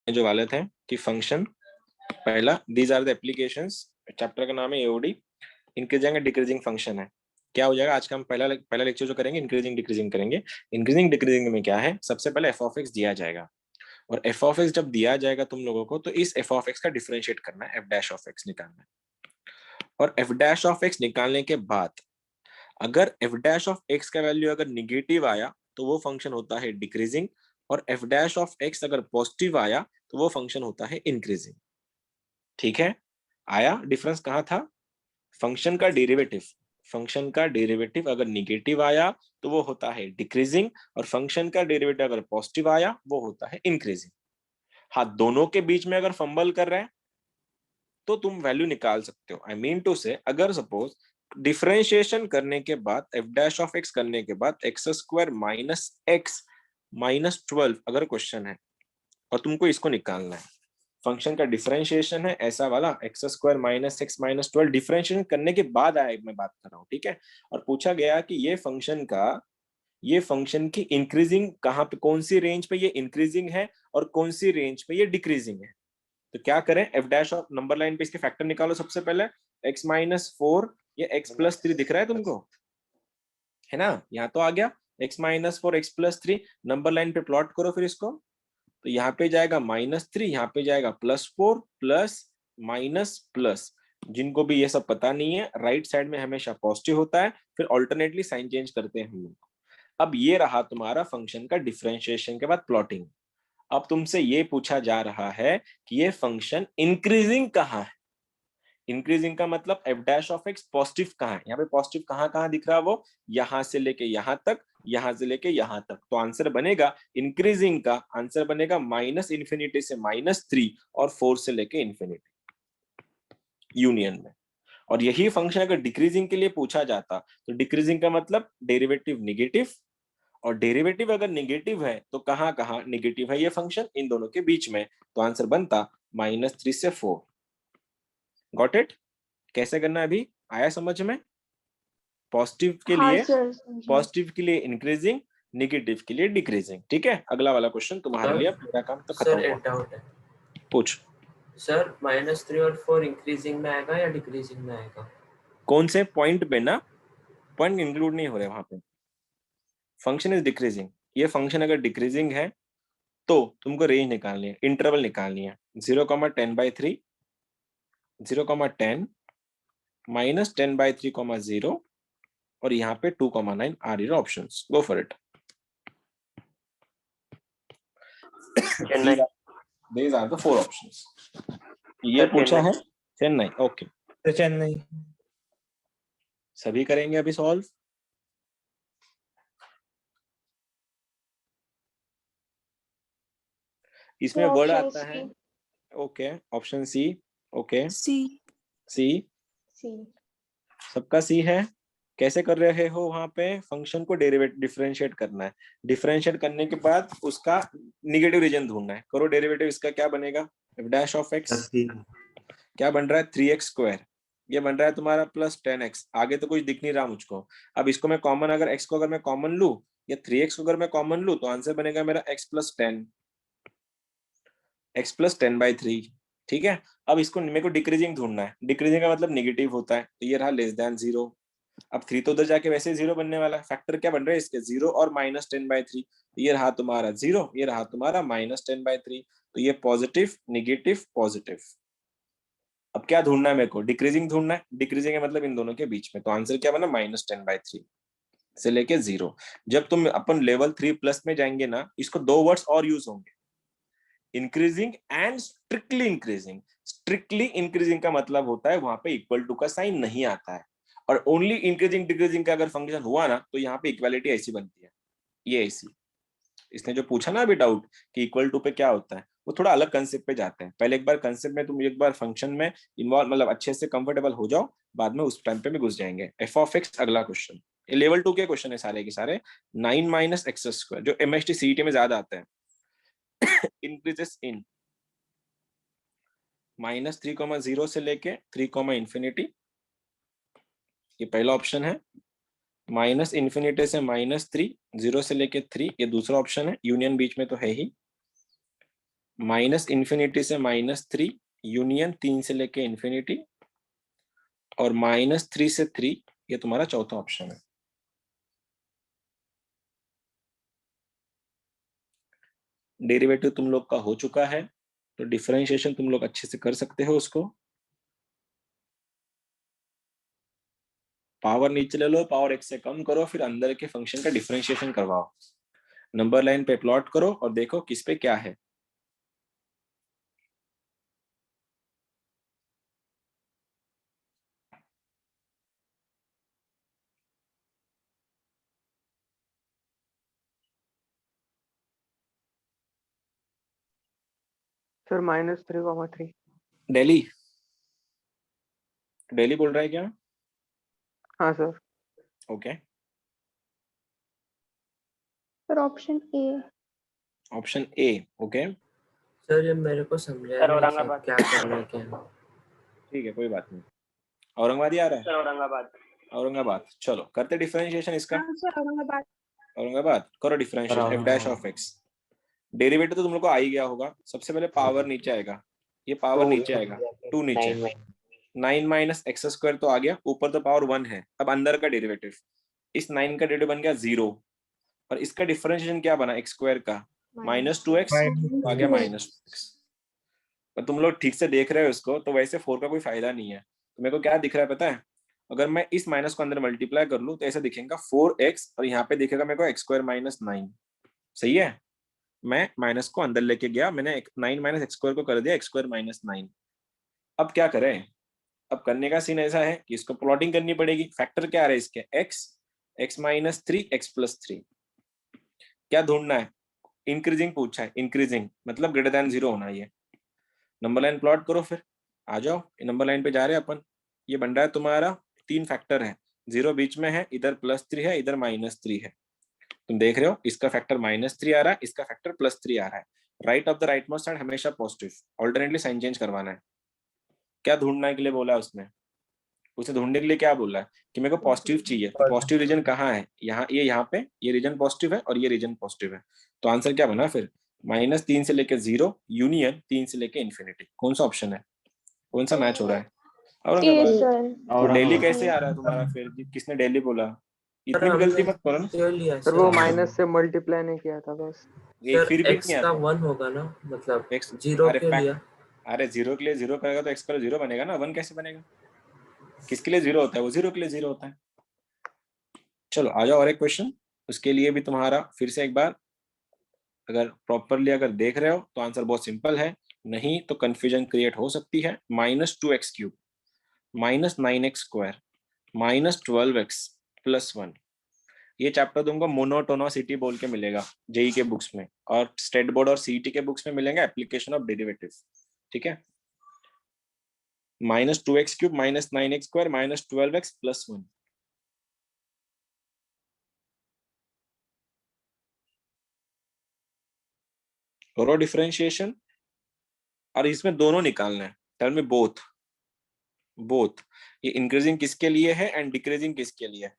जो वाले थे कि फंक्शन पहला, these are the applications, chapter का नाम है AOD, increasing and decreasing function है। क्या हो जाएगा आज का हम पहला लेक्चर जो करेंगे इंक्रीजिंग डिक्रीजिंग करेंगे। इंक्रीजिंग डिक्रीजिंग में क्या है, सबसे पहले एफ ऑफ एक्स दिया जाएगा, और एफ ऑफ एक्स जब दिया जाएगा तुम लोगों को, तो इस एफ ऑफ एक्स का डिफरेंशिएट करना है, एफ डैश ऑफ एक्स निकालना है। और एफ डैश ऑफ एक्स निकालने के बाद अगर एफ डैश ऑफ एक्स का वैल्यू अगर निगेटिव आया तो वो फंक्शन होता है डिक्रीजिंग, और एफ डैश ऑफ एक्स अगर पॉजिटिव आया तो वो फंक्शन होता है इंक्रीजिंग। ठीक है, आया डिफरेंस कहाँ था, फंक्शन का डेरिवेटिव, फंक्शन का डेरिवेटिव अगर निगेटिव आया तो वो होता है डिक्रीजिंग, और फंक्शन का डेरिवेटिव अगर पॉजिटिव आया वो होता है इंक्रीजिंग। हाँ, दोनों के बीच में अगर फंबल कर रहे हैं तो तुम वैल्यू निकाल सकते हो। आई मीन टू से, अगर सपोज डिफरेंशिएशन करने के बाद एफ डैश ऑफ एक्स करने के बाद x square minus x minus 12 अगर क्वेश्चन है और तुमको इसको निकालना है, फंक्शन का डिफरेंशिएशन है ऐसा वाला, x square minus x minus 12 differentiation करने के बाद आया, मैं बात कर रहा हूँ, ठीक है। और पूछा गया कि ये फंक्शन की इंक्रीजिंग कहाँ पे, कौन सी रेंज पे ये इंक्रीजिंग है और कौन सी रेंज पे ये डिक्रीजिंग है। तो क्या करें, F dash of number line पे इसके फैक्टर निकालो सबसे पहले, एक्स माइनस 4 या एक्स प्लस 3 दिख रहा है तुमको, है ना, यहाँ तो आ गया x minus 4 x plus 3, number line पे प्लॉट करो फिर इसको, तो यहाँ पे जाएगा -3, यहाँ पे जाएगा +4 प्लस माइनस प्लस, जिनको भी ये सब पता नहीं है राइट साइड में हमेशा पॉजिटिव होता है, फिर ऑल्टरनेटली साइन चेंज करते हैं हम लोग। अब ये रहा तुम्हारा फंक्शन का डिफरेंशिएशन के बाद प्लॉटिंग। अब तुमसे ये पूछा जा रहा है कि ये फंक्शन इंक्रीजिंग कहाँ है, इंक्रीजिंग का मतलब F dash of x positive कहाँ है, यहाँ पे पॉजिटिव कहाँ कहाँ दिख रहा है, वो यहां से लेके यहां तक, यहां से लेके यहां तक, तो आंसर बनेगा इंक्रीजिंग का आंसर बनेगा -∞ से -3 और 4 से लेके इंफिनिटी यूनियन में। और यही फंक्शन अगर डिक्रीजिंग के लिए पूछा जाता तो डिक्रीजिंग का मतलब डेरिवेटिव निगेटिव, और डेरिवेटिव अगर निगेटिव है तो कहाँ कहाँ निगेटिव है ये फंक्शन, इन दोनों के बीच में, तो आंसर बनता -3 से 4। गॉट इट, कैसे करना है अभी आया समझ में, पॉजिटिव के हाँ लिए सर, पॉजिटिव के लिए इंक्रीजिंग, निगेटिव के लिए डिक्रीजिंग। ठीक है, अगला वाला क्वेश्चन तुम्हारे लिए, अब मेरा काम तो खत्म सर हुआ। एक डाउट है, पूछ। सर -3 और 4 इंक्रीजिंग में आएगा या डिक्रीजिंग में आएगा? कौन से पॉइंट पे ना, पॉइंट इंक्लूड नहीं हो रहे वहां पे, फंक्शन इज डिक्रीजिंग, ये फंक्शन अगर डिक्रीजिंग है तो तुमको रेंज निकालनी है, इंटरवल निकालनी है, 0,10/3, 0,10, -10/3, 0, और यहाँ पे 2,9 are your options, go for it. These are the 4 options. ये पूछा है चेन्नई, ओके तो चेन्नई। सभी करेंगे अभी सॉल्व। इसमें वर्ड आता है, ओके ऑप्शन सी, ओके सी, सी, सबका सी है। कैसे कर रहे हो, वहां पे फंक्शन को डिफरेंशिएट करना है, डिफरेंशिएट करने के बाद उसका निगेटिव रीजन ढूंढना है, करो डेरिवेटिव, इसका क्या बनेगा, एफ डैश ऑफ एक्स क्या बन रहा है 3x², ये बन रहा है तुम्हारा +10x, आगे तो कुछ दिख नहीं रहा मुझको। अब इसको मैं कॉमन, अगर x को अगर मैं कॉमन लूं या 3x को अगर मैं कॉमन लूं तो आंसर बनेगा मेरा x + 10, x + 10/3। ठीक है, अब इसको मेरे को डिक्रीजिंग ढूंढना है, डिक्रीजिंग का मतलब निगेटिव होता है, तो ये रहा <0। अब 3 तो उधर जाके वैसे 0 बनने वाला है, फैक्टर क्या बन रहा है इसके 0 और -10/3, तो ये रहा तुम्हारा 0, ये रहा तुम्हारा -10/3, तो ये पॉजिटिव निगेटिव पॉजिटिव। अब क्या ढूंढना है मेरे को, डिक्रीजिंग ढूंढना है, डिक्रीजिंग है मतलब इन दोनों के बीच में, तो आंसर क्या बना -10/3 से लेके 0। जब तुम अपन लेवल 3+ में जाएंगे ना, इसको 2 वर्ड्स और यूज होंगे, increasing and strictly increasing. Strictly increasing का मतलब होता है वहां पे इक्वल टू का साइन नहीं आता है, और ओनली इंक्रीजिंग डिक्रीजिंग का अगर फंक्शन हुआ ना तो यहाँ पे इक्वालिटी ऐसी बनती है, ये ऐसी। इसने जो पूछा ना अभी डाउट कि इक्वल टू पे क्या होता है, वो थोड़ा अलग कंसेप्ट पे जाते हैं, पहले एक बार कंसेप्ट में तुम एक बार फंक्शन में इन्वॉल्व, मतलब अच्छे से कंफर्टेबल हो जाओ, बाद में उस टाइम पे भी घुस जाएंगे। एफ ऑफ एक्स अगला क्वेश्चन, ये लेवल 2 के क्वेश्चन है सारे के सारे, 9 - x², जो एमएसटी सीईटी में ज्यादा आते हैं। इंक्रीजेस इन -3,0 से लेके 3, ये पहला ऑप्शन है, -∞ से -3, 0 से लेके 3, ये दूसरा ऑप्शन है, यूनियन बीच में तो है ही। -∞ से -3 यूनियन 3 से लेके इन्फिनिटी और -3 से 3, ये तुम्हारा चौथा ऑप्शन है। डेरिवेटिव तुम लोग का हो चुका है, तो डिफरेंशिएशन तुम लोग अच्छे से कर सकते हो उसको। पावर नीचे ले लो, पावर x से कम करो, फिर अंदर के फंक्शन का डिफरेंशिएशन करवाओ। नंबर लाइन पे प्लॉट करो और देखो किस पे क्या है। सर -3,3। दिल्ली दिल्ली बोल रहा है क्या? हाँ sir. Okay, sir option A. Option A. Okay, sir ये मेरे को समझाया सर नहीं सर, औरंगाबाद। क्या करना है क्या नहीं। ठीक है, कोई बात नहीं। औरंगाबाद ही आ रहा है। सर औरंगाबाद। औरंगाबाद, चलो करते डिफरेंशिएशन इसका। हाँ सर औरंगाबाद। औरंगाबाद करो differentiation. f dash of x, derivative तो तुम लोग को आ ही गया होगा। सबसे पहले पावर नीचे आएगा, ये पावर नीचे आएगा, 2 नीचे, 9 माइनस एक्स स्क्वायर तो आ गया, ऊपर तो पावर 1 है। अब अंदर का डेरिवेटिव, इस 9 का डेरिवेटिव बन गया 0, और इसका डिफरेंशिएशन क्या बना x स्क्वायर का, -2x तो आ गया -2x। पर तुम लोग ठीक से देख रहे हो इसको, तो वैसे 4 का कोई फायदा नहीं है। तो मेरे को क्या दिख रहा है पता है, अगर मैं इस माइनस को अंदर मल्टीप्लाई कर लूं तो ऐसा दिखेगा 4x, और यहाँ पे दिखेगा मेरे को x स्क्वायर -9। सही है, मैं माइनस को अंदर लेके गया, मैंने 9 माइनस एक्स स्क्वायर को कर दिया x स्क्वायर -9। अब क्या करें, अब करने का सीन ऐसा है कि इसको प्लॉटिंग करनी पड़ेगी। फैक्टर क्या आ रहा है इसके, x -3 x + 3। क्या ढूंढना है, इंक्रीजिंग पूछा है, इंक्रीजिंग मतलब ग्रेटर देन 0 होना। ये नंबर लाइन प्लॉट करो, फिर आ जाओ नंबर लाइन पे जा रहे हैं अपन। ये बन रहा है तुम्हारा 3 फैक्टर है, 0 बीच में है, इधर +3 है, इधर -3 है। तुम देख रहे हो इसका फैक्टर -3 आ रहा है, इसका फैक्टर +3 आ रहा है। Right of the right most side हमेशा पॉजिटिव, ऑल्टरनेटली साइन चेंज करवाना है। क्या ढूंढने के लिए बोला है उसने, उसे ढूंढने के लिए क्या बोला है कि मेरे को पॉजिटिव चाहिए। तो पॉजिटिव रीजन कहाँ है, यहाँ पे ये रीजन पॉजिटिव है और ये रीजन पॉजिटिव है। तो आंसर क्या बना फिर, -3 से लेके 0 यूनियन 3 से लेके इन्फिनिटी। कौन सा ऑप्शन है, कौन सा मैच हो रहा है? औरंगाबाद। सर तो दिल्ली कैसे आ रहा है तुम्हारा फिर, किसने दिल्ली बोला? इतनी भी गलती मत करो ना क्यों लिया सर वो माइनस से मल्टीप्लाई नहीं किया था बस। ये, सर फिर भी x नहीं का आता 1 होगा ना, मतलब x। 0 अरे क्यों लिया? अरे 0 के लिए 0 करेगा तो x का 0 बनेगा ना, 1 कैसे बनेगा? किसके लिए 0 होता है, वो 0 के लिए 0 होता है। चलो आ जाओ और एक क्वेश्चन, उसके लिए भी तुम्हारा फिर से एक बार अगर प्रॉपरली अगर देख रहे हो तो आंसर बहुत सिंपल है, नहीं तो कंफ्यूजन क्रिएट हो सकती है। -2x³ -9x² -12x + 1। ये चैप्टर तुमको मोनोटोनोसिटी बोल के मिलेगा जेई के बुक्स में, और स्टेट बोर्ड और सीईटी के बुक्स में मिलेंगे एप्लीकेशन ऑफ डेरिवेटिव। ठीक है, -2x³ -9x² -12x + 1। करो डिफरेंशिएशन, और इसमें दोनों निकालना है। टेल मी बोथ, बोथ ये इंक्रीजिंग किसके लिए है एंड डिक्रीजिंग किसके लिए है।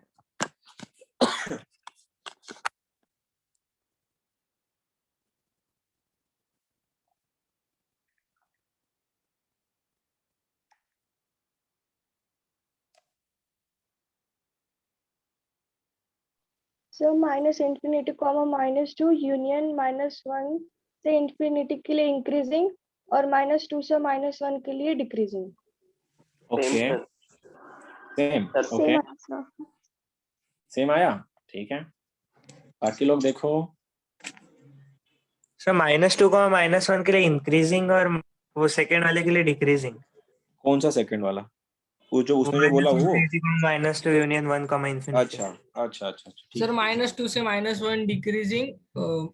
सर -∞, -2 यूनियन -1 से इंफिनिटी के लिए इंक्रीजिंग, और -2 से -1 के लिए decreasing. Okay, same, okay same आया, ठीक है। बाकी लोग देखो, सर -2 को -1 के लिए इंक्रीजिंग और वो सेकंड वाले के लिए डिक्रीजिंग। कौन सा सेकंड वाला, वो जो उसने जो बोला वो? -2 यूनियन 1, इन्फिनिटी। अच्छा अच्छा अच्छा, ठीक सर -2 से -1 डिक्रीजिंग,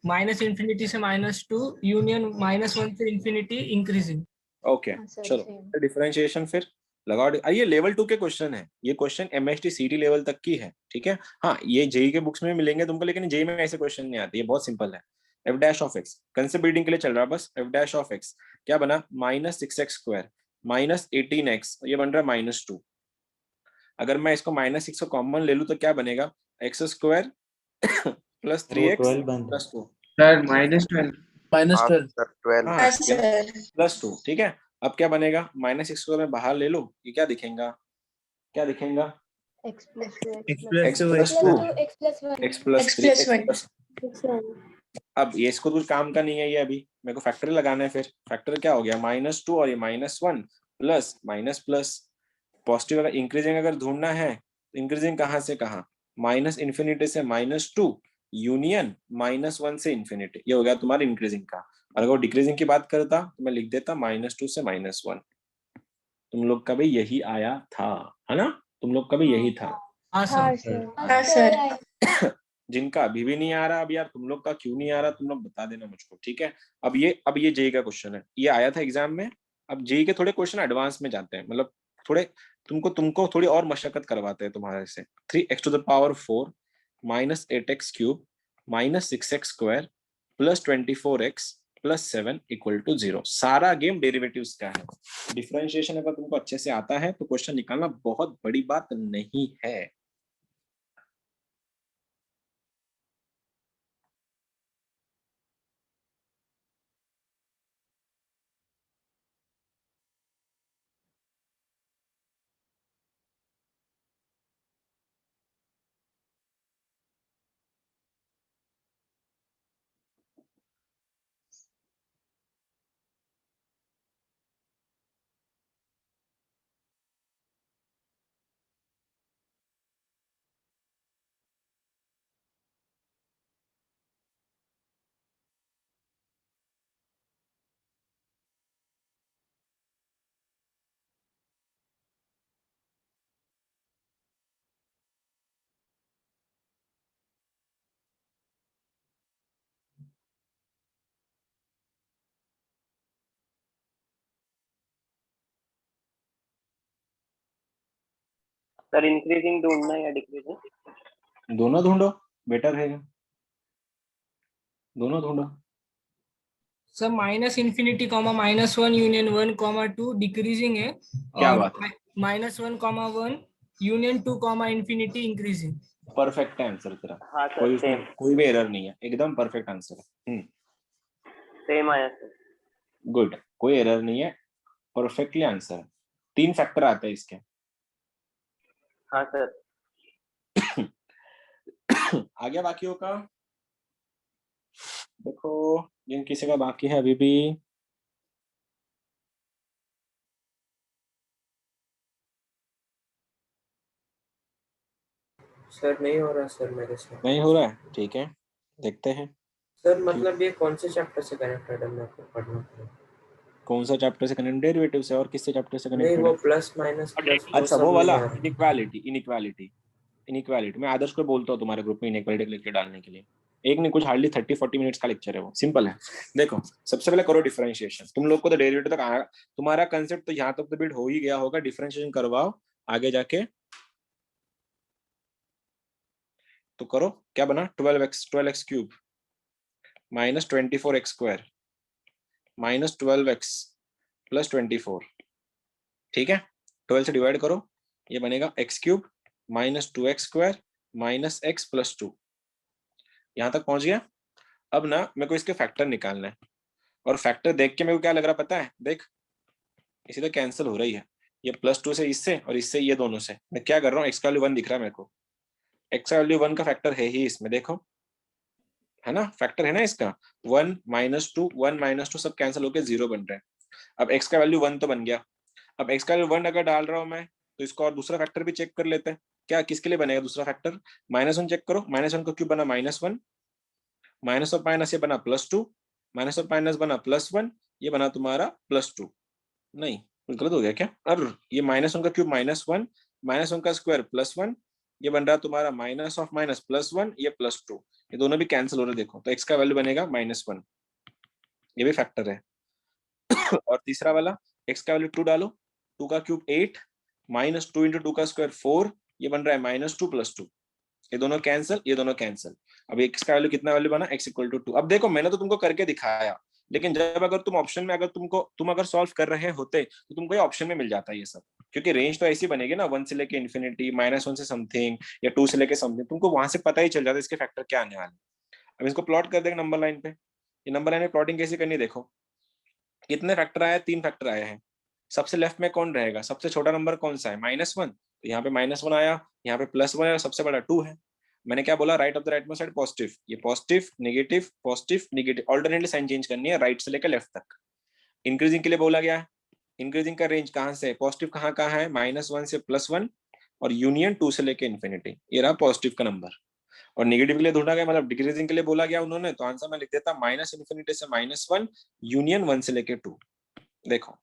-∞ से -2 यूनियन -1 से इन्फिनिटी इंक्रीजिंग। ओके चलो डिफरेंशिएशन फिर लगाओ। ये लेवल 2 के क्वेश्चन है, ये क्वेश्चन एमएसटी सीटी लेवल तक की है। ठीक है, हाँ ये जेई के बुक्स में मिलेंगे तुमको, लेकिन जेई में ऐसे क्वेश्चन नहीं आते, ये बहुत सिंपल है। f dash of x concept building के लिए चल रहा है बस। f डैश ऑफ x क्या बना, -6x² -18x, ये बन रहा है -2। अगर मैं इसको -6 को कॉमन ले लूं तो क्या बनेगा, x² + 3x + 2। सर -12 -12 सर 12 हाँ +2, ठीक है। अब क्या बनेगा, -x को मैं बाहर ले लो, ये क्या दिखेगा, क्या दिखेगा, x plus 2 x plus 2 x x plus plus 2 x plus 3 x plus अब ये इसको कुछ काम का नहीं है ये, अभी मेरे को फैक्टर लगाना है। फिर फैक्टर क्या हो गया, -2 और ये -1 प्लस माइनस प्लस पॉजिटिव। अगर इंक्रीजिंग अगर ढूंढना है, इंक्रीजिंग कहाँ से कहाँ, -∞ से -2 यूनियन -1 से इन्फिनिटी, ये हो गया तुम्हारा इंक्रीजिंग का। और अगर डिक्रीजिंग की बात करता तो मैं लिख देता -2 से -1। तुम लोग का भी यही आया था, है ना, तुम लोग का भी यही था। हाँ हाँ सर सर जिनका अभी भी नहीं आ रहा, अब यार तुम लोग का क्यों नहीं आ रहा, तुम लोग बता देना मुझको, ठीक है। अब ये जेई का क्वेश्चन है, ये आया था एग्जाम में। अब जेई के थोड़े क्वेश्चन एडवांस में जाते हैं, मतलब थोड़े तुमको थोड़ी और मशक्कत करवाते हैं तुम्हारे से। 3x⁴ -8x³ -6x² +24x +7 = 0। सारा गेम डेरिवेटिव्स का है। डिफरेंशिएशन अगर तुमको अच्छे से आता है तो क्वेश्चन निकालना बहुत बड़ी बात नहीं है। सर इंक्रीजिंग ढूंढना या डिक्रीजिंग? दोनों ढूंढो, बेटर रहेगा, दोनों ढूंढो। सर -∞, -1 यूनियन 1, 2 डिक्रीजिंग है, क्या और बात है, -1, 1 union 2, infinity increasing. Perfect answer तेरा, हाँ सर कोई सेम कोई भी एरर नहीं है, एकदम परफेक्ट आंसर है। सेम आया सर। गुड, कोई एरर नहीं है, परफेक्टली आंसर है। 3 फैक्टर आते हैं इसके। हाँ सर आ गया बाकियों का, देखो जिन किसी का बाकी है अभी भी। सर नहीं हो रहा सर मेरे से। नहीं हो रहा है, ठीक है, देखते हैं। सर मतलब ये कौन से चैप्टर से कनेक्टेड है, मेरे को पढ़ना पड़ेगा। कौन सा चैप्टर से कनेक्टेड, डेरिवेटिव से, और किससे चैप्टर से नहीं कनेक्टेड वो है? प्लस माइनस प्लस वो अच्छा सब वो नहीं वाला आ रहा। इनइक्वालिटी मैं आदर्श को बोलता हूँ तुम्हारे ग्रुप में इनइक्वालिटी लेक्चर डालने के लिए। एक नहीं, कुछ हार्डली 30-40 मिनट्स का लेक्चर है वो, सिंपल है। देखो सबसे पहले करो डिफरेंशिएशन। तुम लोग को तो डेरिवेटिव तक आया, तुम्हारा कंसेप्ट तो यहाँ तक तो बिल्ड हो ही गया होगा। डिफरेंशिएशन करवाओ आगे जाके, तो करो। क्या बना, 12x³ -24x² -12x +24, ठीक है। 12 से डिवाइड करो, ये बनेगा x³ -2x² -x +2। यहां तक पहुंच गया। अब ना मेरे को इसके फैक्टर निकालना है, और फैक्टर देख के मेरे को क्या लग रहा पता है, देख इसी तो कैंसिल हो रही है, ये +2 से इससे और इससे ये दोनों से। मैं क्या कर रहा हूँ, x का वैल्यू 1 दिख रहा है मेरे को, x का वैल्यू 1 का फैक्टर है ही इसमें, देखो है ना, फैक्टर है ना इसका। 1 -2 1 -2 सब कैंसिल होकर 0 बन रहे हैं। अब x का वैल्यू 1 तो बन गया। अब x का वैल्यू 1 अगर डाल रहा हूँ मैं, तो इसको और दूसरा फैक्टर भी चेक कर लेते हैं। क्या किसके लिए बनेगा दूसरा फैक्टर, -1 चेक करो। -1 का क्यूब बना -1, माइनस ऑफ माइनस ये बना +2, माइनस ऑफ माइनस बना +1, ये बना तुम्हारा +2। नहीं कुछ गलत हो गया क्या, अरे ये -1 का क्यूब -1, -1 का स्क्वायर +1, ये बन रहा तुम्हारा माइनस ऑफ माइनस +1, ये +2, ये दोनों भी कैंसिल हो रहे। देखो तो x का वैल्यू बनेगा -1, ये भी फैक्टर है। और तीसरा वाला x का वैल्यू 2 डालो, 2 का क्यूब 8, -2 × 2 का स्क्वायर 4, ये बन रहा है -2 +2, ये दोनों कैंसिल, ये दोनों कैंसिल। अब x का वैल्यू कितना वैल्यू बना, x = 2। अब देखो मैंने तो तुमको करके दिखाया, लेकिन जब अगर तुम ऑप्शन में अगर तुम अगर सॉल्व कर रहे होते तो तुमको ये ऑप्शन में मिल जाता है ये सब, क्योंकि रेंज तो ऐसी बनेगी ना 1 से लेके इन्फिनिटी, -1 से समथिंग या 2 से लेके समथिंग, तुमको वहां से पता ही चल जाता है इसके फैक्टर क्या आने वाले। अब इसको प्लॉट कर देंगे नंबर लाइन पे, ये नंबर लाइन में प्लॉटिंग कैसे करनी है देखो, कितने फैक्टर आए, 3 फैक्टर आए हैं। सबसे लेफ्ट में कौन रहेगा, सबसे छोटा नंबर कौन सा है, -1, तो यहाँ पे -1 आया, यहाँ पे +1 आया, सबसे बड़ा 2 है। मैंने क्या बोला, right of the right most side positive, ये positive negative, alternately sign change करनी है राइट से लेकर लेफ्ट तक। इंक्रीजिंग के लिए बोला गया है, इंक्रीजिंग का रेंज कहाँ से है, पॉजिटिव कहाँ है, -1 से +1 और यूनियन 2 से लेकर इन्फिनिटी, ये रहा पॉजिटिव का नंबर। और नेगेटिव के लिए ढूंढा गया, मतलब डिक्रीजिंग के लिए बोला गया उन्होंने, तो आंसर मैं लिख देता -∞ से -1 यूनियन 1 से लेकर 2। देखो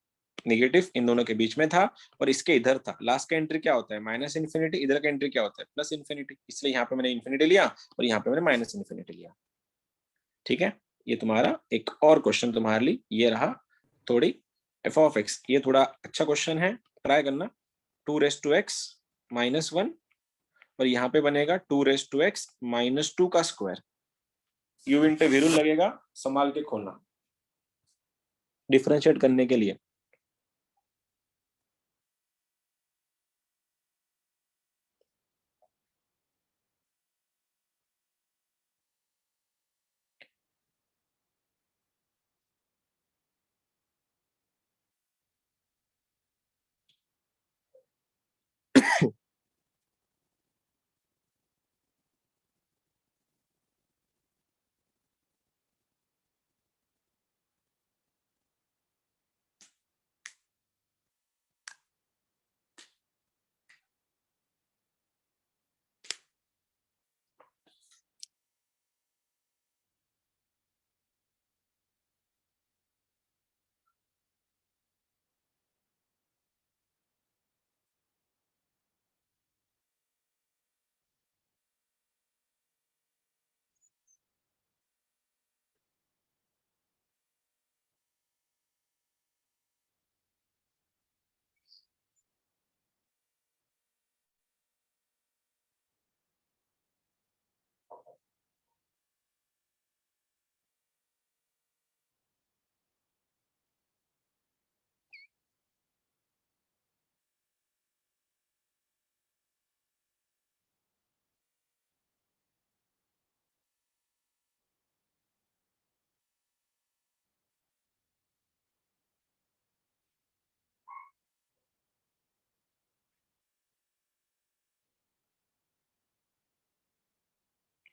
नेगेटिव इन दोनों के बीच में था और इसके इधर था, लास्ट का एंट्री क्या होता है -∞, इधर का एंट्री क्या होता है +∞, इसलिए यहाँ पे मैंने इन्फिनिटी लिया और यहाँ पे मैंने -∞ लिया। ठीक है, ये तुम्हारा एक और क्वेश्चन तुम्हारे लिए ये रहा, थोड़ी f(x), ये थोड़ा अच्छा क्वेश्चन है, ट्राई करना। 2x -1 और यहाँ पे बनेगा 2x -2 का square, u into v rule लगेगा, संभाल के खोलना डिफरेंशिएट करने के लिए।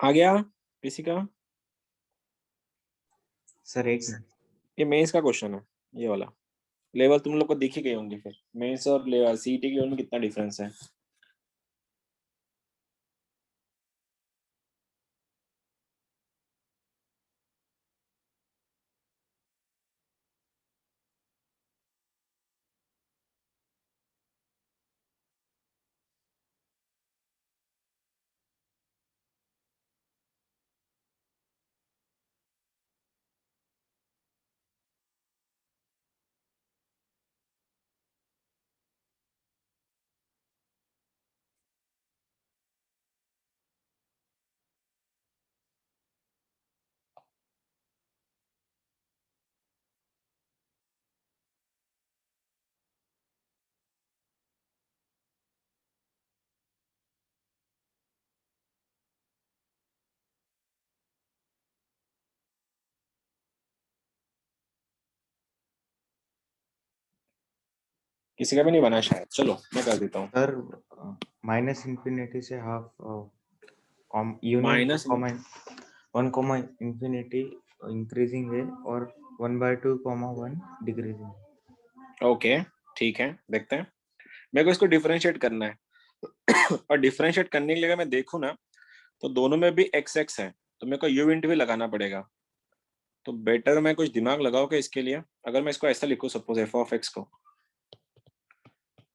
आ गया किसी का? सर एक मिनट। ये मेंस का क्वेश्चन है, ये वाला लेवल तुम लोग को दिख ही गए होंगे, फिर मेंस और लेवल सीईटी के लेवल में कितना डिफरेंस है। किसी का भी नहीं बना शायद, चलो मैं कर देता हूँ। सर -∞ से हाफ यूनियन माइनस 1, इंक्रीजिंग है और 1/2, 1 डिक्रीजिंग। ओके ठीक है, देखते हैं। मेरे को इसको डिफरेंशिएट करना है और डिफरेंशिएट करने के लिए अगर मैं देखूँ ना, तो दोनों में भी x है, तो मेरे को u इंटू भी लगाना पड़ेगा। तो बेटर मैं कुछ दिमाग लगाओ कि इसके लिए, अगर मैं इसको ऐसा लिखूं, सपोज f(x) को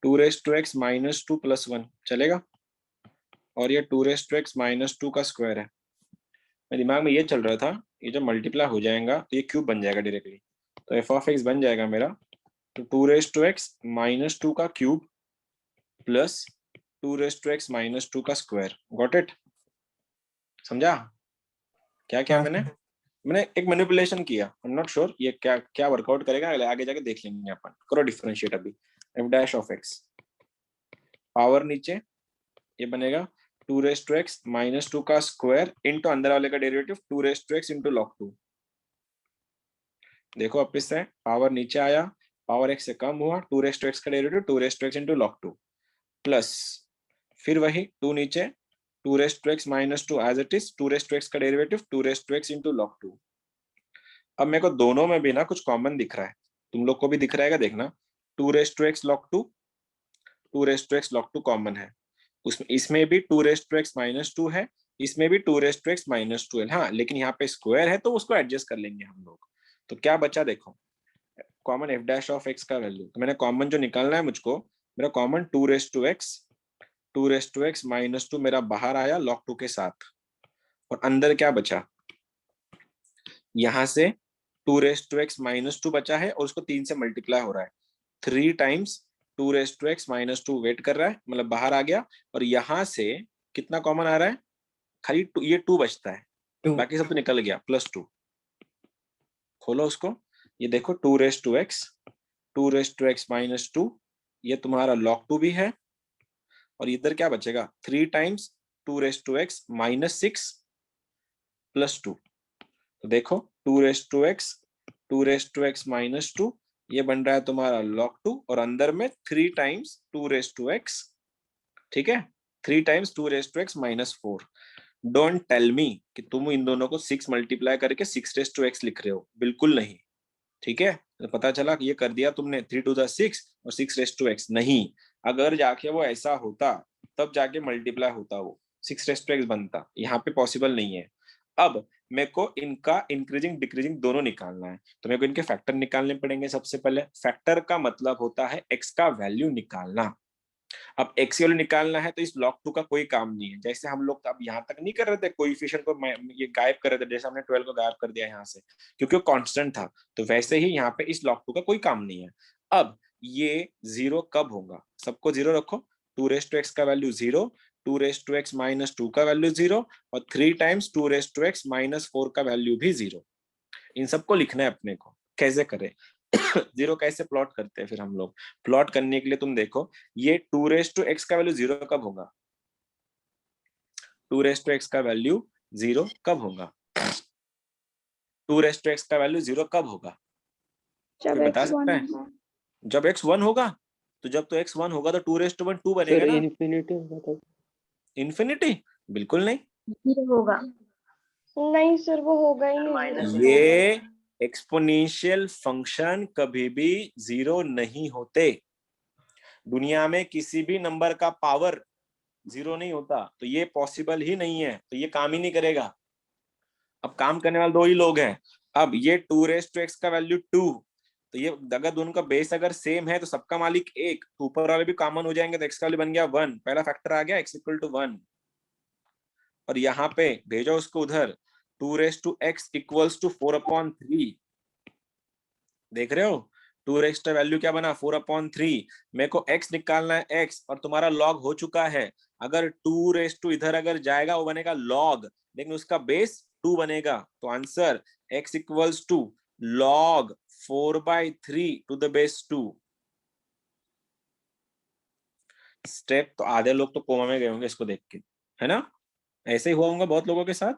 2x -2 + 1 चलेगा, और ये 2x -2 का स्क्वायर है। मेरे दिमाग में ये चल रहा था, ये जब मल्टीप्लाई हो जाएगा तो ये क्यूब बन जाएगा डायरेक्टली, तो f(x) बन जाएगा मेरा, तो 2x -2 का क्यूब प्लस 2x -2 का स्क्वायर। Got it? समझा क्या क्या मैंने एक मैनिपुलेशन किया, आई एम नॉट श्योर ये क्या क्या वर्कआउट करेगा, आगे जाके देख लेंगे अपन। करो डिफरेंशिएट अभी, f'(x) पावर नीचे ये बनेगा 2x -2 का स्क्वायर इंटू अंदर वाले का डेरिवेटिव 2x इंटू log 2। देखो वापिस से पावर नीचे आया, पावर x से कम हुआ, 2 का डेरिवेटिव 2 into log 2 प्लस फिर वही 2 नीचे 2 minus 2 एज इट इज 2 का डेरिवेटिव 2 into log 2। अब मेरे को दोनों में भी ना कुछ कॉमन दिख रहा है, तुम लोग को भी दिख रहेगा, देखना 2 log 2 2 log 2 कॉमन है, उसमें इसमें भी 2 minus 2 है, इसमें भी 2 minus 2 है। हाँ, लेकिन यहाँ पे स्क्वायर है तो उसको एडजस्ट कर लेंगे हम लोग। तो क्या बचा देखो, common f dash of x का वैल्यू, तो मैंने कॉमन जो निकालना है मुझको, मेरा कॉमन 2 minus 2 मेरा बाहर आया log 2 के साथ, और अंदर क्या बचा, यहाँ से 2 minus 2 बचा है और उसको 3 से मल्टीप्लाई हो रहा है, 3 times 2 minus 2 वेट कर रहा है, मतलब बाहर आ गया, और यहाँ से कितना कॉमन आ रहा है, खाली ये 2 बचता है, 2 बाकी सब तो निकल गया, +2। खोलो उसको, ये देखो 2 minus 2, ये तुम्हारा log 2 भी है, और इधर क्या बचेगा, 3 times 2 minus 6 +2। तो देखो 2 minus 2 ये बन रहा है तुम्हारा log 2, और अंदर में 3 times 2, ठीक है, 3 times 2 minus 4। Don't tell me कि तुम इन दोनों को 6 मल्टीप्लाई करके 6 लिख रहे हो, बिल्कुल नहीं, ठीक है। तो पता चला कि ये कर दिया तुमने 3 to the 6 और 6 नहीं, अगर जाके वो ऐसा होता तब जाके मल्टीप्लाई होता, वो 6 बनता, यहाँ पे पॉसिबल नहीं है। अब मेरे को इनका इंक्रीजिंग डिक्रीजिंग दोनों निकालना है, तो मेरे को इनके फैक्टर निकालने पड़ेंगे। सबसे पहले फैक्टर का मतलब होता है x का वैल्यू निकालना। अब x की वैल्यू निकालना है तो इस log 2 का कोई काम नहीं है, जैसे हम लोग अब यहाँ तक नहीं कर रहे थे, कोएफिशिएंट को ये गायब कर रहे थे, जैसे हमने 12 को गायब कर दिया यहाँ से क्योंकि वो कांस्टेंट था, तो वैसे ही यहाँ पे इस log 2 का कोई काम नहीं है। अब ये 0 कब होगा, सबको 0 रखो, 2 का वैल्यू 0, 2 minus 2 का वैल्यू 0, और 3 times 2 minus 4 का वैल्यू भी 0। इन सबको लिखना है अपने को, कैसे करें 0 कैसे प्लॉट करते हैं फिर हम लोग, प्लॉट करने के लिए तुम देखो ये 2 का वैल्यू 0 कब होगा, 2 का वैल्यू 0 कब होगा, 2 का वैल्यू 0 कब होगा, जब कोई बता x सकता 1 है? होगा। जब x 1 होगा, तो जब तो x 1 होगा तो 2 बनेगा सर ना, इन्फिनिटी होगा तब। इन्फिनिटी बिल्कुल नहीं, होगा नहीं सर, वो होगा ही नहीं। Minus zero। ये एक्सपोनेंशियल फंक्शन कभी भी 0 नहीं होते, दुनिया में किसी भी नंबर का पावर 0 नहीं होता, तो ये पॉसिबल ही नहीं है, तो ये काम ही नहीं करेगा। अब काम करने वाले 2 ही लोग हैं। अब ये 2 का वैल्यू 2, तो ये अगर दोनों का बेस अगर सेम है तो सबका मालिक 1, तो ऊपर वाले भी कॉमन हो जाएंगे, तो x का वैल्यू बन गया 1, पहला फैक्टर आ गया x = 1, और यहाँ पे भेजो उसको उधर 2x = 4/3, देख रहे हो 2x का वैल्यू क्या बना 4/3, मेरे को x निकालना है x, और तुम्हारा log हो चुका है, अगर 2 इधर अगर जाएगा वो बनेगा log, लेकिन उसका बेस 2 बनेगा, तो answer x = log 4/3 to the base 2। Step तो आधे लोग तो कोमा में गए होंगे इसको देख के, है ना, ऐसे ही हुआ होगा बहुत लोगों के साथ।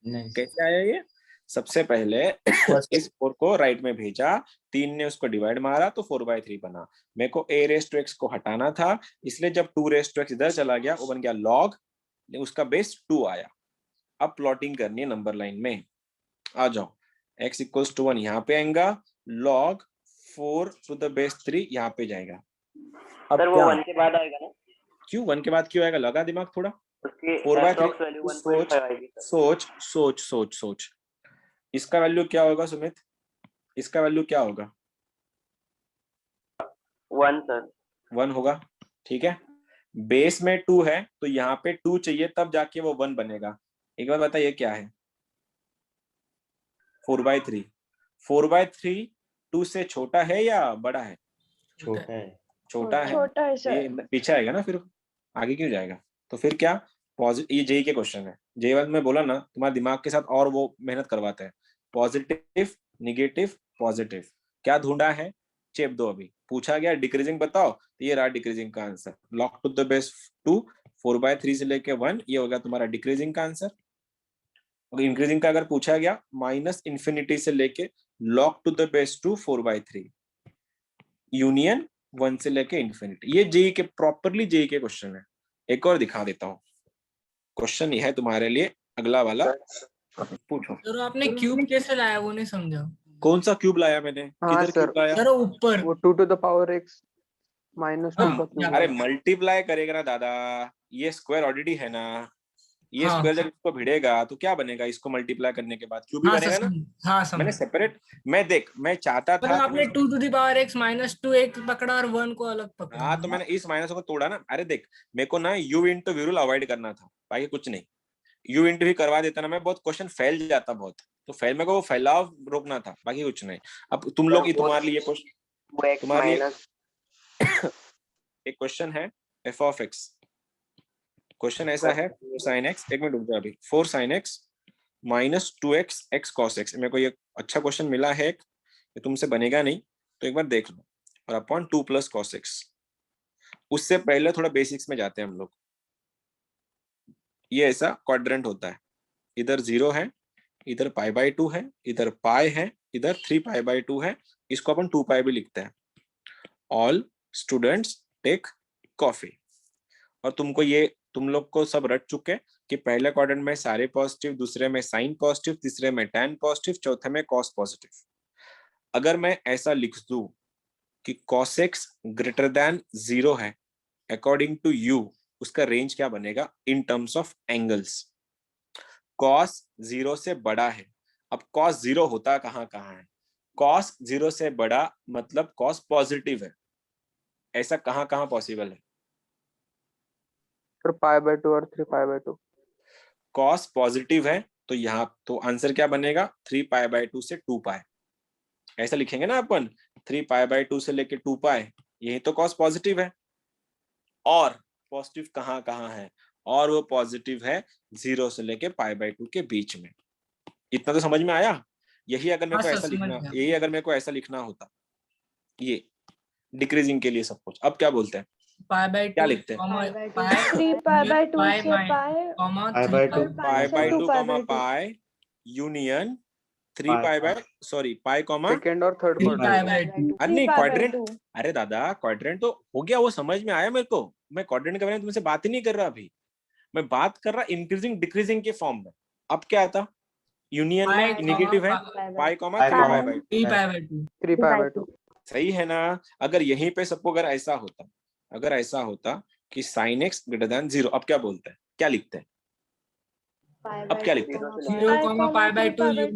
नहीं कैसे आया ये, सबसे पहले इस 4 को राइट में भेजा, 3 ने उसको डिवाइड मारा तो 4/3 बना, मेरे को a को हटाना था, इसलिए जब 2 इधर चला गया वो बन गया log, उसका बेस 2 आया। अब प्लॉटिंग करनी है नंबर लाइन में, आ जाओ, x = 1 यहाँ पे आएगा, log 4 to the base 3 यहाँ पे जाएगा। अब सर वो क्या 1 के बाद आएगा ना, क्यों 1 के बाद क्यों आएगा, लगा दिमाग थोड़ा, उसकी 4/3 अप्रॉक्स वैल्यू 1.5 आएगी सर। सोच सोच सोच सोच, इसका वैल्यू क्या होगा सुमित, इसका वैल्यू क्या होगा, 1 सर। 1 होगा, ठीक है, बेस में 2 है तो यहाँ पे 2 चाहिए तब जाके वो 1 बनेगा। एक बार बताइए क्या है 4/3, 4/3 2 से छोटा है या बड़ा है, छोटा है, छोटा है, छोटा है सर। ये पीछे आएगा ना, फिर आगे क्यों जाएगा, तो फिर क्या पॉजिटिव, ये जेई के क्वेश्चन है, J1 में बोला ना तुम्हारे दिमाग के साथ और वो मेहनत करवाते हैं, पॉजिटिव निगेटिव पॉजिटिव, क्या ढूंढा है, चेप दो, अभी पूछा गया डिक्रीजिंग बताओ, तो ये रहा डिक्रीजिंग का answer, log to the base 2 4/3 से लेके 1, ये होगा तुम्हारा डिक्रीजिंग का आंसर। और इंक्रीजिंग का अगर पूछा गया -∞ से लेके log to the base 2 4/3 union 1 से लेके इंफिनिटी। ये जेई के प्रॉपरली जेई के क्वेश्चन है। एक और दिखा देता हूँ क्वेश्चन, ये है तुम्हारे लिए अगला वाला, पूछो। सर आपने क्यूब कैसे लाया वो नहीं समझा। कौन सा क्यूब लाया मैंने, हाँ, किधर सर। क्यूब लाया? सर ऊपर वो 2 to the power x -2 का हाँ, क्यूब अरे है। मल्टीप्लाई करेगा ना दादा, ये स्क्वायर ऑलरेडी है ना, ये हाँ। स्क्वायर जब इसको भिड़ेगा तो क्या बनेगा, इसको मल्टीप्लाई करने के बाद क्यूब ही हाँ बनेगा ना। हाँ मैंने समझ। सेपरेट, मैं देख मैं चाहता मतलब था, आपने 2 to the power x -2 एक पकड़ा और 1 को अलग पकड़ा। हाँ तो मैंने इस माइनस को तोड़ा ना। अरे देख मेरे को ना u into v rule avoid करना था, बाकी कुछ नहीं। u इंटू भी करवा देता ना मैं, बहुत क्वेश्चन फैल जाता बहुत, तो फैल मेरे को वो फैलाव रोकना था, बाकी कुछ नहीं। अब तुम लोग, तुम्हारे लिए क्वेश्चन, वो x तुम्हारे लिए माइनस एक क्वेश्चन है f ऑफ x। क्वेश्चन ऐसा है 4 sin x, एक मिनट रुक जा अभी, 4 sin x minus 2x x cos x। मेरे को ये अच्छा क्वेश्चन मिला है, ये तुमसे बनेगा नहीं तो एक बार देख लो, और अपॉन 2 प्लस cos x। उससे पहले थोड़ा बेसिक्स में जाते हैं हम लोग। ये ऐसा क्वाड्रेंट होता है, इधर 0 है, इधर π/2 है, इधर पाई है, इधर 3π/2 है, इसको अपन 2π भी लिखते हैं। All students take coffee. और तुमको ये, तुम लोग को सब रट चुके कि पहले क्वाड्रेंट में सारे पॉजिटिव, दूसरे में साइन पॉजिटिव, तीसरे में टैन पॉजिटिव, चौथे में कॉस पॉजिटिव। अगर मैं ऐसा लिख दूं कि cos x ग्रेटर देन 0 है अकॉर्डिंग टू यू, उसका रेंज क्या बनेगा in terms of angles? cos 0 से बड़ा है। अब cos 0 होता कहाँ कहाँ है? cos 0 से बड़ा मतलब cos पॉजिटिव है, ऐसा कहाँ कहाँ पॉसिबल है? फिर π/2 और 3π/2। cos पॉजिटिव है तो यहाँ तो आंसर क्या बनेगा, 3π/2 से 2π, ऐसा लिखेंगे ना अपन, 3π/2 से लेके 2π, यही तो cos पॉजिटिव है। और पॉजिटिव कहाँ कहाँ है? और वो पॉजिटिव है 0 से लेके π/2 के बीच में। इतना तो समझ में आया? यही अगर मेरे को ऐसा लिखना, यही अगर मेरे को ऐसा लिखना होता, ये डिक्रीजिंग के लिए सब कुछ। अब क्या बोलते हैं, क्या लिखते हैं? 3π/2 से π/2 यूनियन 3π पाई कॉमा सेकंड और थर्ड क्वाड्रेंट। अरे नहीं क्वाड्रेंट, अरे दादा क्वाड्रेंट तो हो गया, वो समझ में आया मेरे को। मैं क्वाड्रेंट के बारे में तुमसे बात ही नहीं कर रहा अभी, मैं बात कर रहा इंक्रीजिंग डिक्रीजिंग के फॉर्म में। अब क्या आता, यूनियन में नेगेटिव है पाई कॉमा 3π/2। सही है ना? अगर यहीं पे सबको अगर ऐसा होता, अगर ऐसा होता कि sin x ग्रेटर देन 0, अब क्या बोलते हैं, क्या लिखते हैं? अब क्या लिखते हैं?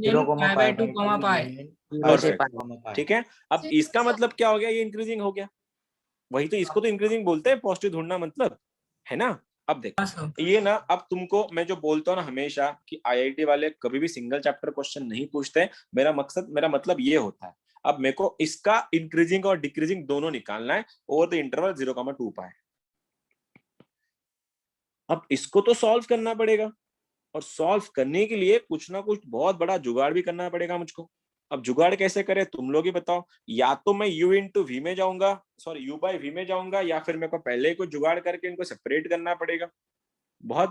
0,π/2 ठीक है। अब इसका मतलब क्या हो गया, ये इंक्रीजिंग हो गया। वही तो, इसको तो इंक्रीजिंग बोलते हैं, पॉजिटिव ढूंढना मतलब, है ना? अब देखो ये ना, अब तुमको मैं जो बोलता हूँ ना हमेशा कि आईआईटी वाले कभी भी सिंगल चैप्टर क्वेश्चन नहीं पूछते, मेरा मकसद, मेरा मतलब ये होता है। अब मेरे को इसका इंक्रीजिंग और डिक्रीजिंग दोनों निकालना है ओवर द इंटरवल 0,2π। अब इसको तो सॉल्व करना पड़ेगा, और सॉल्व करने के लिए कुछ ना कुछ बहुत बड़ा जुगाड़ भी करना पड़ेगा मुझको। अब जुगाड़ कैसे करें तुम लोग ही बताओ। या तो मैं u इंटू वी में जाऊंगा, सॉरी u बाई वी में जाऊंगा, या फिर मेरे को पहले ही कुछ जुगाड़ करके इनको सेपरेट करना पड़ेगा। बहुत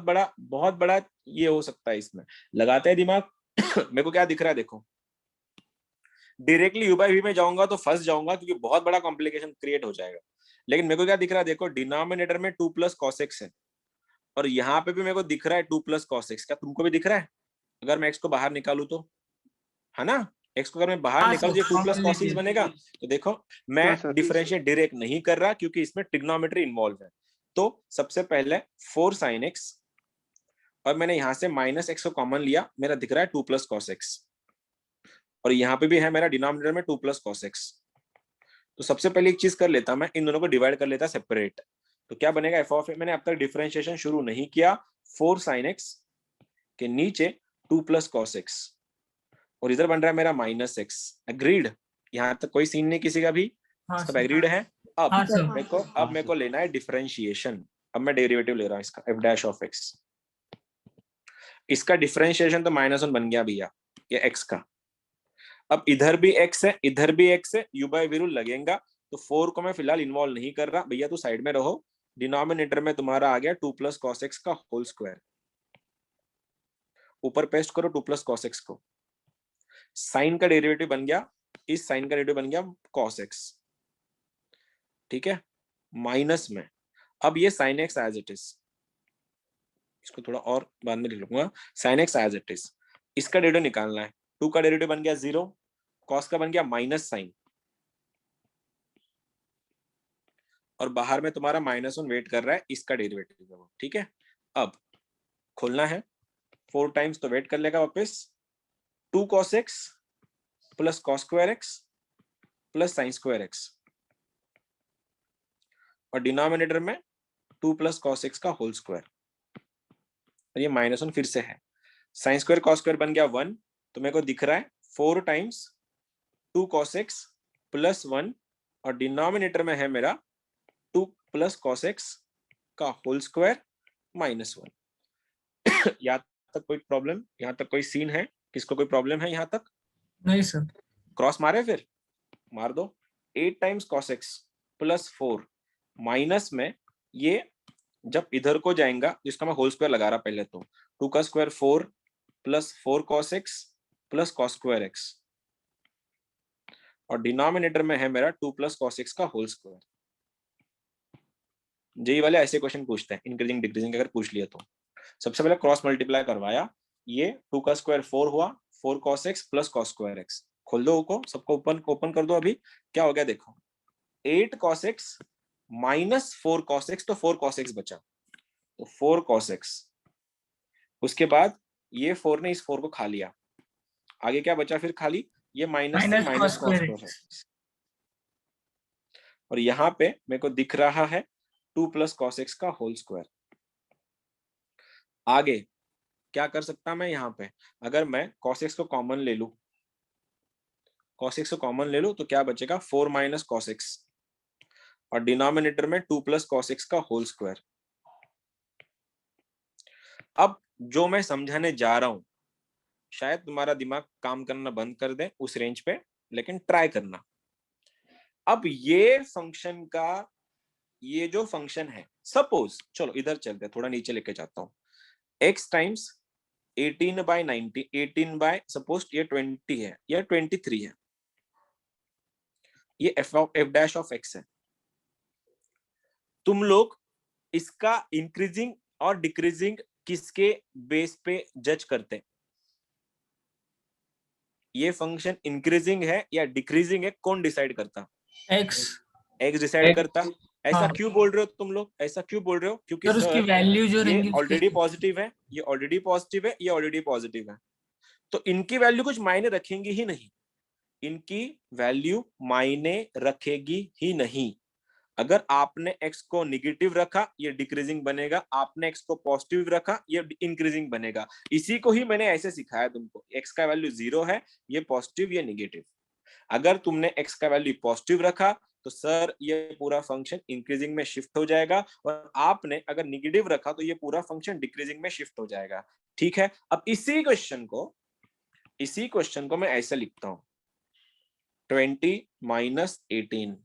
बड़ा ये हो सकता है। इसमें लगाते हैं दिमाग। मेरे को क्या दिख रहा है देखो, डायरेक्टली u बाई वी में जाऊंगा तो फंस जाऊंगा, क्योंकि बहुत बड़ा कॉम्प्लिकेशन क्रिएट हो जाएगा। लेकिन मेरे को क्या दिख रहा है देखो, डिनोमिनेटर में 2 प्लस cos x है, और यहाँ पे भी मेरे को दिख रहा है 2 प्लस cos x। क्या तुमको भी दिख रहा है? अगर मैं x को बाहर निकालू तो, है ना, x को अगर मैं बाहर निकालू तो 2 प्लस cos x बनेगा। तो देखो मैं डिफरेंशिएट डायरेक्ट नहीं कर रहा, क्योंकि इसमें ट्रिग्नोमेट्री इन्वॉल्व है। तो सबसे पहले 4 sin x, और मैंने यहाँ से माइनस x को कॉमन लिया, मेरा दिख रहा है 2 प्लस cos x, और यहाँ पे भी है मेरा डिनोमिनेटर में 2 प्लस cos x। तो सबसे पहले एक चीज कर लेता, मैं इन दोनों को डिवाइड कर लेता सेपरेट। तो क्या बनेगा, एफ ऑफ, मैंने अब तक डिफरेंशिएशन शुरू नहीं किया, 4 sin x के नीचे 2 प्लस cos x, और इधर बन रहा है मेरा माइनस x। एग्रीड? यहाँ तक कोई सीन नहीं किसी का भी, सब एग्रीड है। अब मेरे को लेना है डिफरेंशिएशन। अब मैं डेरिवेटिव ले रहा हूँ इसका, f डैश ऑफ x। इसका डिफरेंशिएशन तो -1 बन गया भैया, ये x का। अब इधर भी x है, इधर भी x है, u बाई वी रूल लगेगा। तो 4 को मैं फिलहाल इन्वॉल्व नहीं कर रहा, भैया तो साइड में रहो। डिनोमिनेटर में तुम्हारा आ गया 2 प्लस cos x का होल स्क्वायर, ऊपर पेस्ट करो 2 प्लस cos x को। साइन का डेरिवेटिव बन गया, इस साइन का डेरिवेटिव बन गया cos x, ठीक है, माइनस में अब ये sin x as it is, इसको थोड़ा और बाद में लिख लूंगा, sin x as it is, इसका डेरिवेटिव निकालना है, 2 का डेरिवेटिव बन गया 0, cos का बन गया माइनस साइन, और बाहर में तुम्हारा -1 वेट कर रहा है, इसका डेरिवेटिव है वो, ठीक है। अब खोलना है 4 टाइम्स तो वेट कर लेगा वापस, 2 cos x plus cos square x plus sin square x, और डिनोमिनेटर में 2 प्लस cos x का होल स्क्वायर, और ये -1 फिर से है, sin स्क्वायर cos स्क्वायर बन गया 1, तो मेरे को दिख रहा है 4 टाइम्स 2 cos x प्लस 1, और डिनोमिनेटर में है मेरा 2 प्लस cos x का होल स्क्वायर -1। यहाँ तक कोई प्रॉब्लम, यहाँ तक कोई सीन है, किसको कोई प्रॉब्लम है यहाँ तक? नहीं सर। क्रॉस मारे, फिर मार दो, 8 times cos x plus 4 minus में, ये जब इधर को जाएगा, जिसका मैं होल स्क्वायर लगा रहा पहले, तो 2 का square 4 plus 4 cos x plus cos square x, और डिनोमिनेटर में है मेरा 2 प्लस cos x का होल स्क्वायर। जेई वाले ऐसे क्वेश्चन पूछते हैं, इंक्रीजिंग डिक्रीजिंग अगर पूछ लिया तो। सबसे पहले क्रॉस मल्टीप्लाई करवाया, ये 2 का स्क्वायर 4 हुआ, 4 cos x plus cos square x, खोल दो को, सबको ओपन कर दो। अभी क्या हो गया देखो, 8 cos x minus 4 cos x, तो 4 cos x बचा, तो 4 cos x, उसके बाद ये 4 ने इस 4 को खा लिया, आगे क्या बचा फिर खाली, ये माइनस cos स्क्वायर, और यहाँ पे मेरे को दिख रहा है 2 प्लस cos x का होल स्क्वायर। आगे क्या कर सकता मैं यहाँ पे, अगर मैं cos x को कॉमन ले लूं, cos x को कॉमन ले लूं तो क्या बचेगा, 4 माइनस cos x, और डिनोमिनेटर में 2 प्लस cos x का होल स्क्वायर। अब जो मैं समझाने जा रहा हूं, शायद तुम्हारा दिमाग काम करना बंद कर दे उस रेंज पे, लेकिन ट्राई करना। अब ये फंक्शन का, ये जो फंक्शन है, सपोज, चलो इधर चलते हैं, थोड़ा नीचे लेके जाता हूं, x टाइम्स 18/90, 18 बाय सपोज ये 20 है या 23 है, ये f डैश ऑफ x है। तुम लोग इसका इंक्रीजिंग और डिक्रीजिंग किसके बेस पे जज करते हैं? ये फंक्शन इंक्रीजिंग है या डिक्रीजिंग है, कौन डिसाइड करता? x डिसाइड करता। ऐसा हाँ। क्यों बोल रहे हो तुम लोग, ऐसा क्यों बोल रहे हो? क्योंकि सर उसकी वैल्यू जो रहेंगी ये ऑलरेडी पॉजिटिव है, ये ऑलरेडी पॉजिटिव है, ये ऑलरेडी पॉजिटिव है, तो इनकी वैल्यू कुछ मायने रखेंगी ही नहीं, इनकी वैल्यू मायने रखेगी ही नहीं। अगर आपने x को निगेटिव रखा, ये डिक्रीजिंग बनेगा, आपने x को पॉजिटिव रखा, ये इंक्रीजिंग बनेगा। इसी को ही मैंने ऐसे सिखाया तुमको, x का वैल्यू 0 है, ये पॉजिटिव, ये निगेटिव। अगर तुमने x का वैल्यू पॉजिटिव रखा तो सर ये पूरा फंक्शन इंक्रीजिंग में शिफ्ट हो जाएगा, और आपने अगर निगेटिव रखा तो ये पूरा फंक्शन डिक्रीजिंग में शिफ्ट हो जाएगा। ठीक है, अब इसी क्वेश्चन को मैं ऐसे लिखता हूं, 20 माइनस 18,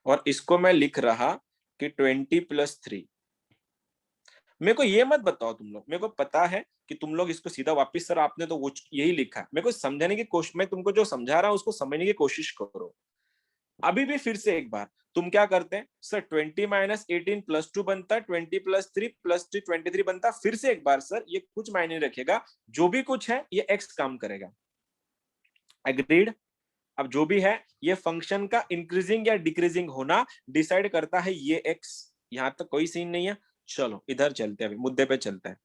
और इसको मैं लिख रहा कि 20 प्लस 3। मेरे को ये मत बताओ तुम लोग, मेरे को पता है कि तुम लोग इसको सीधा वापस, सर आपने तो वो यही लिखा है, मेरे को समझाने की कोशिश, मैं तुमको जो समझा रहा हूं उसको समझने की कोशिश करो। अभी भी फिर से एक बार, तुम क्या करते हैं सर, 20 माइनस 18 प्लस 2 बनता है, 20 प्लस 3 प्लस 3 23 बनता है। फिर से एक बार सर, ये कुछ मायने रखेगा, जो भी कुछ है ये x काम करेगा। एग्रीड? अब जो भी है, ये फंक्शन का इंक्रीजिंग या डिक्रीजिंग होना डिसाइड करता है ये x। यहां तक कोई सीन नहीं है। चलो इधर चलते हैं, अभी मुद्दे पे चलते हैं।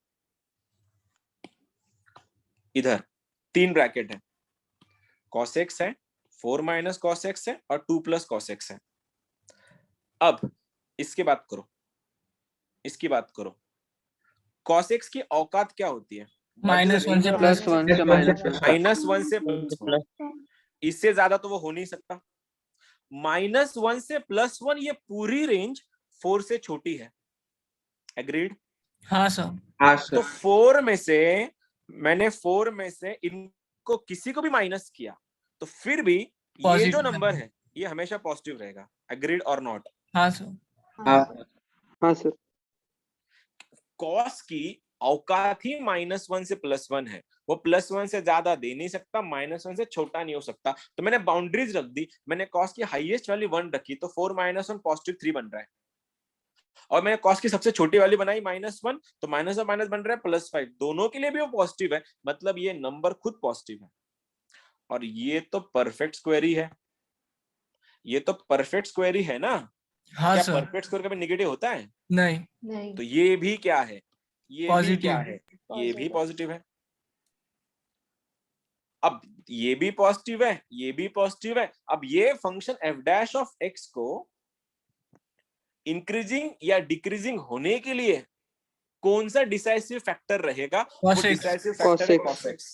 इधर 3 ब्रैकेट है, cos x है, 4 माइनस cos x है, और 2 प्लस cos x है। अब इसकी बात करो, इसकी बात करो, cos x की औकात क्या होती है? -1 से +1 से -1 से +1, इससे ज्यादा तो वो हो नहीं सकता। -1 से +1, ये पूरी रेंज 4 से छोटी है। एग्रीड? हाँ सर। तो 4 में से मैंने 4 में से इनको किसी को भी माइनस किया, तो फिर भी ये जो नंबर है ये हमेशा पॉजिटिव रहेगा। एग्रीड और नॉट? हाँ सर। हाँ सर। कॉस की औकात ही -1 से +1 है, वो +1 से ज्यादा दे नहीं सकता, -1 से छोटा नहीं हो सकता। तो मैंने बाउंड्रीज रख दी, मैंने कॉस की हाईएस्ट वाली 1 रखी, तो 4 - 1 +3 बन रहा है। और मैंने कॉस की सबसे छोटी वाली बनाई -1, तो माइनस और माइनस बन रहा है +5, दोनों के लिए भी वो पॉजिटिव है, मतलब ये नंबर खुद पॉजिटिव है। और ये तो परफेक्ट स्क्वायर ही है, ये तो परफेक्ट स्क्वायर ही है ना। हाँ क्या सर। परफेक्ट स्क्वायर कभी नेगेटिव होता है? नहीं, नहीं तो ये भी क्या है, ये भी Positive. क्या है, ये भी Positive. पॉजिटिव है। अब ये भी पॉजिटिव है, ये भी पॉजिटिव है। अब ये फंक्शन f' ऑफ x को इंक्रीजिंग या डिक्रीजिंग होने के लिए कौन सा डिसाइसिव फैक्टर रहेगा? वो Cos x. डिसाइसिव फैक्टर है Cos cos x।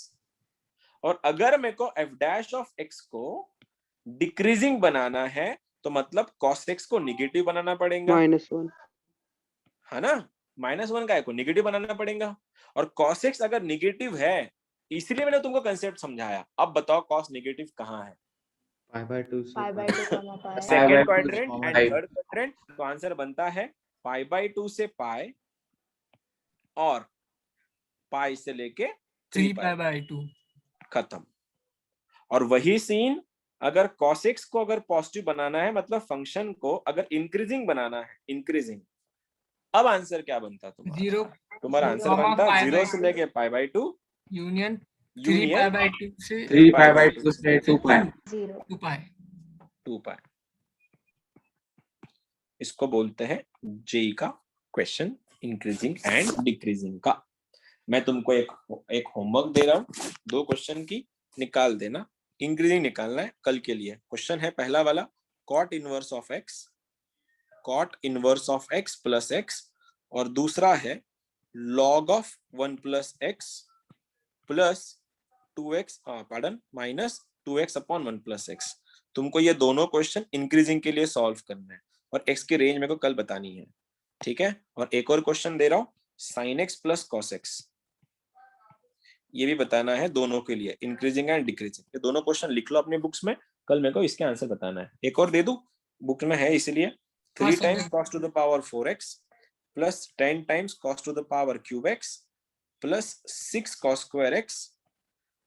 और अगर मेरे को f' ऑफ x को डिक्रीजिंग बनाना है, तो मतलब cos x को निगेटिव बनाना पड़ेगा, -1 है ना। -1 का को निगेटिव बनाना पड़ेगा। और cos x अगर निगेटिव है, इसलिए मैंने तुमको कंसेप्ट समझाया। अब बताओ cos निगेटिव कहाँ है? π/2 से π/2 comma pi. Second π/2 quadrant comma and pi. Third quadrant. तो आंसर बनता है π/2 से पाई और पाई से लेके 3 3π/2. खत्म। और वही सीन अगर cos x को अगर पॉजिटिव बनाना है, मतलब फंक्शन को अगर इंक्रीजिंग बनाना है, इंक्रीजिंग, अब आंसर क्या बनता तुम्हारा? 0, तुम्हारा Zero आंसर comma बनता pi 0 by से 2. लेके π/2 यूनियन यूनियन 3π/2 से 3π/2 से 2π. 0. 2π. 2π। इसको बोलते हैं जेई का क्वेश्चन, इंक्रीजिंग एंड डिक्रीजिंग का। मैं तुमको एक होमवर्क दे रहा हूं, 2 क्वेश्चन की निकाल देना। इंक्रीजिंग निकालना है कल के लिए। क्वेश्चन है पहला वाला, cot inverse of x plus x, और दूसरा है log of 1 plus x plus 2x minus 2x upon 1 plus x। तुमको ये दोनों क्वेश्चन इंक्रीजिंग के लिए सॉल्व करना है और x की रेंज मेरे को कल बतानी है, ठीक है। और एक और क्वेश्चन दे रहा हूं, sin x plus cos x, ये भी बताना है दोनों के लिए, इंक्रीजिंग एंड डिक्रीजिंग। ये दोनों क्वेश्चन लिख लो अपने बुक्स में, कल मेरे को इसके आंसर बताना है। एक और दे दूं, बुक में है इसलिए, 3 times cos to the power 4x plus 10 times cos to the power cube x plus 6 cos square x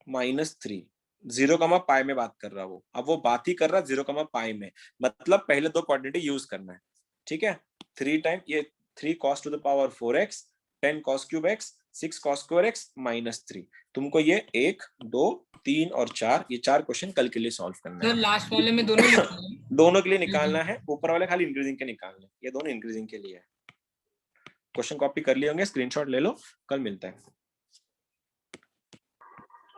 minus 3। 0, pi में बात कर रहा वो, अब वो बात ही कर रहा 0, पाई में, मतलब पहले 2 क्वांटिटी यूज करना है, ठीक है। 3 टाइम ये 3 cos to the power 4x, 10 cos cube x, 6 cos square x minus 3। तुमको ये 1, 2, 3 और 4, ये 4 क्वेश्चन कल के लिए सॉल्व करना सर है। लास्ट वाले में दोनों लिखना है। दोनों के लिए निकालना है, ऊपर वाले खाली इंक्रीजिंग के निकालने, ये दोनों इंक्रीजिंग के लिए है। क्वेश्चन कॉपी कर लिए होंगे, स्क्रीनशॉट ले लो, कल मिलता है।